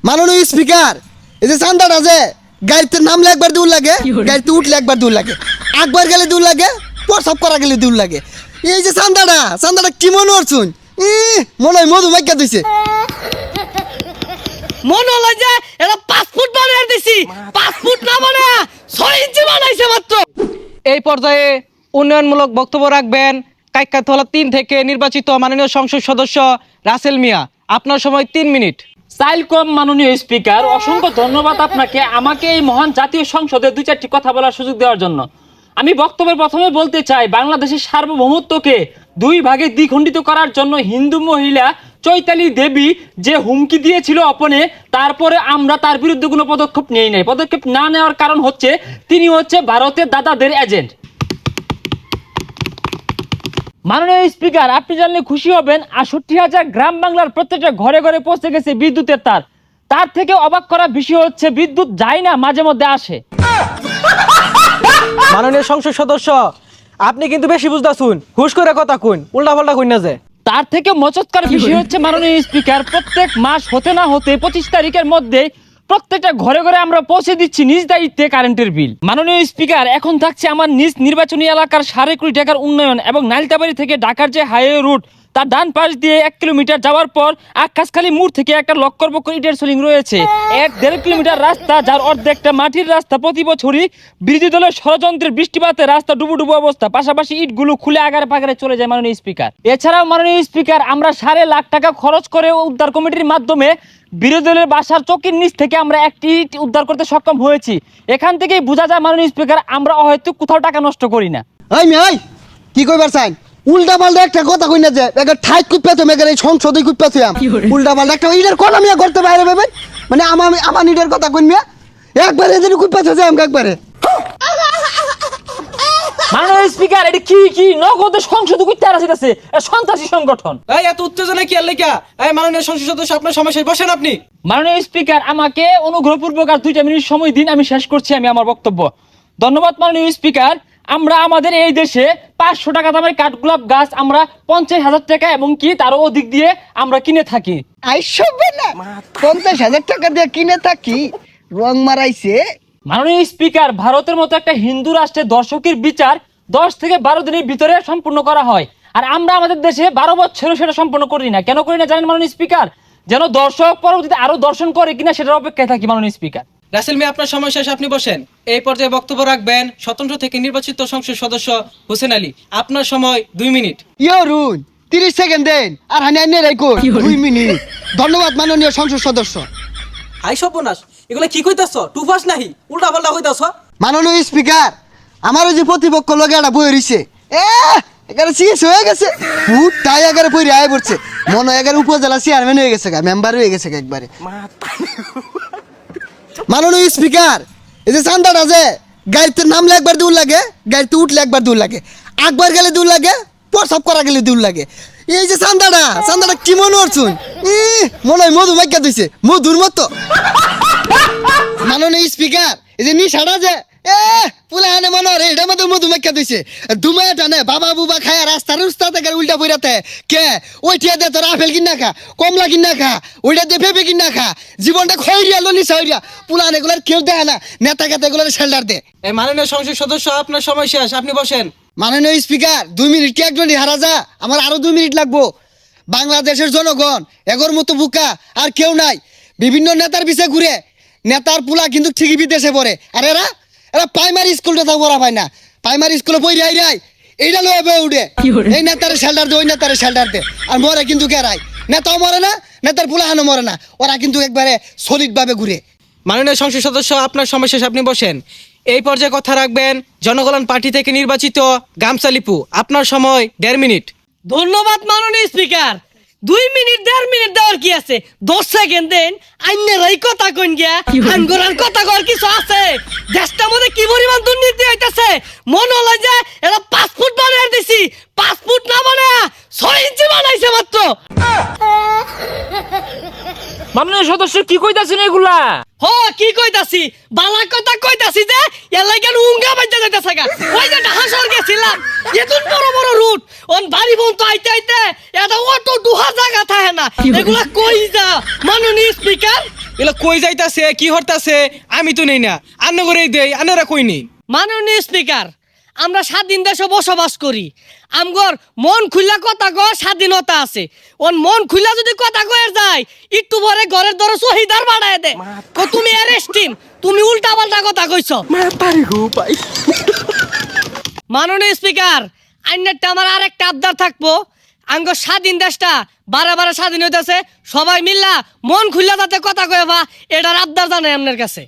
মাননীয় স্পিকার, এই যে চান্দাটা যে গাড়িতে নামলে একবার দূর লাগে, গাড়িতে উঠলে একবার দূর লাগে, একবার গেলে দূর লাগে, প্রসাব করা গেলে দূর লাগে। এই যে চান্দাটা কি মনে হচ্ছুন? মনে হয় মধু মাইকা দিছে। মনে হলো যে এটা 5 ফুট বানিয়ে দিছি, 5 ফুট না মানে 6 ইঞ্চি বানাইছে মাত্র। এই পর্যায়ে উন্নয়নমূলক বক্তব্য রাখবেন কাইক্কাতলা 3 থেকে নির্বাচিত মাননীয় সংসদ সদস্য রাসেল মিয়া। আপনার সময় 3 মিনিট। সাইলকম মাননীয় স্পিকার, অসংখ্য ধন্যবাদ আপনাকে আমাকে এই মহান জাতীয় সংসদে 2-4টি কথা বলার সুযোগ দেওয়ার জন্য। আমি বক্তব্যের প্রথমে বলতে চাই, বাংলাদেশের সার্বভৌমত্বকে 2 ভাগে দ্বিখণ্ডিত করার জন্য হিন্দু মহিলা চৈতালি দেবী যে হুমকি দিয়েছিল অপনে, তারপরে আমরা তার বিরুদ্ধে কোনো পদক্ষেপ নেই নাই। পদক্ষেপ না নেওয়ার কারণ হচ্ছে তিনি হচ্ছে ভারতের দাদাদের এজেন্ট। মাননীয় স্পিকার, আপনি জানলে খুশি হবেন 68,000 গ্রাম বাংলার প্রত্যেকটা ঘরে ঘরে পৌঁছে গেছে বিদ্যুতের তার। তার থেকে অবাক করা বিষয় হচ্ছে বিদ্যুৎ যায় না, মাঝে মধ্যে আসে। মাননীয় সংসদ সদস্য, আপনি কিন্তু বেশি বুঝতাছুন, হুশ করে কথা কইন, উল্টাপাল্টা কইন না যে। তার থেকে মচৎকার বিষয় হচ্ছে মাননীয় স্পিকার, প্রত্যেক মাস হতে না হতে 25 তারিখের মধ্যে প্রত্যেকটা ঘরে ঘরে আমরা পৌঁছে দিচ্ছি নিজ দায়িত্বে কারেন্টের বিল। মাননীয় স্পিকার, এখন থাকছে আমার নিজ নির্বাচনী এলাকার 1.5 কোটি টাকার উন্নয়ন এবং নালিতাবাড়ি থেকে ঢাকার যে হাইওয়ে রুট, তার ডান পাশ দিয়ে 1 কিলোমিটার যাওয়ার পর আকাশখালী মোড় থেকে একটা লক্কর বক্কর ইটের সোলিং রয়েছে। 1.5 কিলোমিটার রাস্তা, যার অর্ধেকটা মাটির রাস্তা। প্রতি বছরই বিরোধী দলের ষড়যন্ত্রের বৃষ্টিপাতে রাস্তা ডুবু অবস্থা, পাশাপাশি ইটগুলো খুলে আগারে পাগারে চলে যায় মাননীয় স্পিকার। এছাড়াও মাননীয় স্পিকার, আমরা 1.5 লাখ টাকা খরচ করে উদ্ধার কমিটির মাধ্যমে বিরোধী দলের বাসার চৌকির নিচ থেকে আমরা একটি ইট উদ্ধার করতে সক্ষম হয়েছি। এখান থেকেই বোঝা যায় মাননীয় স্পিকার, আমরা হয়তো কোথাও টাকা নষ্ট করি না। কি কইবার চাই? উল্টা পাল্টা একটা কথা কই না যে এবার ঠাইট কুপে তো মেগের এই সংসদে কুপে তো উল্টা পাল্টা একটা ইডের কোন আমি করতে বাইরে ভেবে মানে আমার ইডের কথা কই মিয়া একবারে এদিন কুপে তো যাই একবারে। মাননীয় স্পিকার, এটা কি নগদে সংসদ কইতে আসিতেছে সন্ত্রাসী সংগঠন। এই এত উত্তেজনা কি আর লেখা? এই মাননীয় সংসদ সদস্য, আপনার সমস্যায় বসেন আপনি। মাননীয় স্পিকার, আমাকে অনুগ্রহপূর্বক আর 2 মিনিট সময় দিন, আমি শেষ করছি আমি আমার বক্তব্য। ধন্যবাদ মাননীয় স্পিকার। আমরা আমাদের এই দেশে 500 টাকা দামের কাঠগোলাপ গাছ আমরা 50,000 টাকা এবং কি তারও অধিক দিয়ে আমরা কিনে থাকি। আইসবে না 50,000 টাকা দিয়ে কিনে থাকি, রং মারাইছে। মাননীয় স্পিকার, ভারতের মতো একটা হিন্দু রাষ্ট্রে দর্শকের বিচার 10 থেকে 12 দিনের ভিতরে সম্পূর্ণ করা হয়, আর আমরা আমাদের দেশে 12 বছরও সেটা সম্পূর্ণ করি না। কেন করি না জানেন মাননীয় স্পিকার? যেন দর্শক পরবর্তীতে আরো দর্শন করে কিনা সেটার অপেক্ষায় থাকি মাননীয় স্পিকার। রাসেল মিয়া, আপনার সময় শেষ, আপনি বসেন। এই পর্যায়ে বক্তব্য রাখবেন স্বতন্ত্র থেকে নির্বাচিত সংসদ সদস্য হোসেন আলী। আপনার সময় 2 মিনিট। ইয়রুন 30 সেকেন্ড দেন আর হানি আইনে রাখো 2 মিনিট। ধন্যবাদ মাননীয় সংসদ সদস্য। হাই সর্বনাশ, এগুলা কি কইতাছ? টুফাস নাহি, উল্টা পাল্টা কইতাছ। মাননীয় স্পিকার, আমার ওই যে প্রতিপক্ষ লগে একটা বই রইছে, এগারে সিএস হয়ে গেছে, তাই এগারে পড়ে আয় পড়ছে, মনে হয় এগারে উপজেলা চেয়ারম্যান হয়ে গেছে, মেম্বার হয়ে গেছে একবারে। মাননীয় স্পিকার, এই যে চান্দাটা যে গাড়িতে নামলে একবার দূর লাগে, গাড়িতে উঠলে একবার দূর লাগে, একবার গেলে দূর লাগে, প্রসাব করা গেলে দূর লাগে। এই যে চান্দাটা কি মনে হচ্ছুন? মনে হয় মধু মাইকা দিছে, মধুর মতো। মাননীয় স্পিকার, এই যে নিশাটা যে পুলা হানে মনে হয় এটা মধ্যে মধু মাইকা দিছে, ধুমায় টানে বাবা বুবা খায় রাস্তার উস্তা থেকে উল্টা পইরাতে কে ওই টিয়া দে তোর আপেল কিনা খা, কমলা কিনা খা, ওইটা দিয়ে পেঁপে কিনা খা, জীবনটা খয়রিয়া ললিসা হইয়া পুলা এগুলার কেউ দেয় না, নেতা কেতা এগুলার শেল্টার দে। এই মাননীয় সংসদ সদস্য, আপনার সময় শেষ, আপনি বসেন। মাননীয় স্পিকার, 2 মিনিট কি একজন হারা যা, আমার আরো 2 মিনিট লাগবো। বাংলাদেশের জনগণ এগোর মতো বুকা আর কেউ নাই, বিভিন্ন নেতার পিছে ঘুরে, নেতার পুলা কিন্তু ঠিকই বিদেশে পড়ে, আর এরা প্রাইমারি স্কুলটা তো পড়া পায় না, প্রাইমারি স্কুলে পড়ে আই এইটা লয়ে বয়ে উঠে এই নেতারে শেল্টার দে, ওই নেতারে শেল্টার দে, আর মরে কিন্তু কেরাই, নেতাও মরে না, নেতার পুলাহানো মরে না, ওরা কিন্তু একবারে সলিড ভাবে ঘুরে। মাননীয় সংসদ সদস্য, আপনার সময় শেষ, আপনি বসেন। এই পর্যায়ে কথা রাখবেন জনকল্যাণ পার্টি থেকে নির্বাচিত গামসালিপু। আপনার সময় 1.5 মিনিট। ধন্যবাদ মাননীয় স্পিকার। 2 মিনিট 1.5 মিনিট দেওয়ার কি আছে? 10 সেকেন্ড দেন, আইনেরাই কথা কইন গিয়া, আঙ্গুরার কথা কর কিছু আছে? দেশটার মধ্যে কি পরিমাণ দুর্নীতি হইতাছে, মনে হলো যে এটা 5 ফুট বানিয়ে দিছি, 5 ফুট না মানে 6 ইঞ্চি বানাইছে মাত্র। মাননীয় সদস্য কি কইতাছেন এগুলা? হ কি কইতাছি, বালা কথা কইতাছি যে এলাই কেন উঙ্গা বাজা যাইতাছে গা। ওই যে হাসর গেছিলাম, এতন বড় বড় রুট, অন বাড়ি বন্ধ আইতে আইতে এটা অটো দুহা জায়গা থাকে না। এগুলা কই যা মাননীয় স্পিকার? এলা কই যাইতাছে কি হরতাছে আমি তো নেই না, আন্ন করেই দেই, আন্নারা কই নেই। মাননীয় স্পিকার, আমরা স্বাধীন দেশে বসবাস করি, আমগর মন খুললা কথা কর স্বাধীনতা আছে। ওন মন খুললা যদি কথা কয়ে যায় একটু পরে ঘরের দর শহীদার বাড়ায় দে। তো তুমি অ্যারেস্ট টিম, তুমি উল্টা পাল্টা কথা কইছো। মাননীয় স্পিকার, আইনেরটা আমার আরেকটা আবদার থাকবো, আঙ্গ স্বাধীন দেশটা বারে বারে স্বাধীন হইতেছে, সবাই মিল্লা মন খুললা যাতে কথা কয়ে বা এটার আবদার জানাই আপনার কাছে।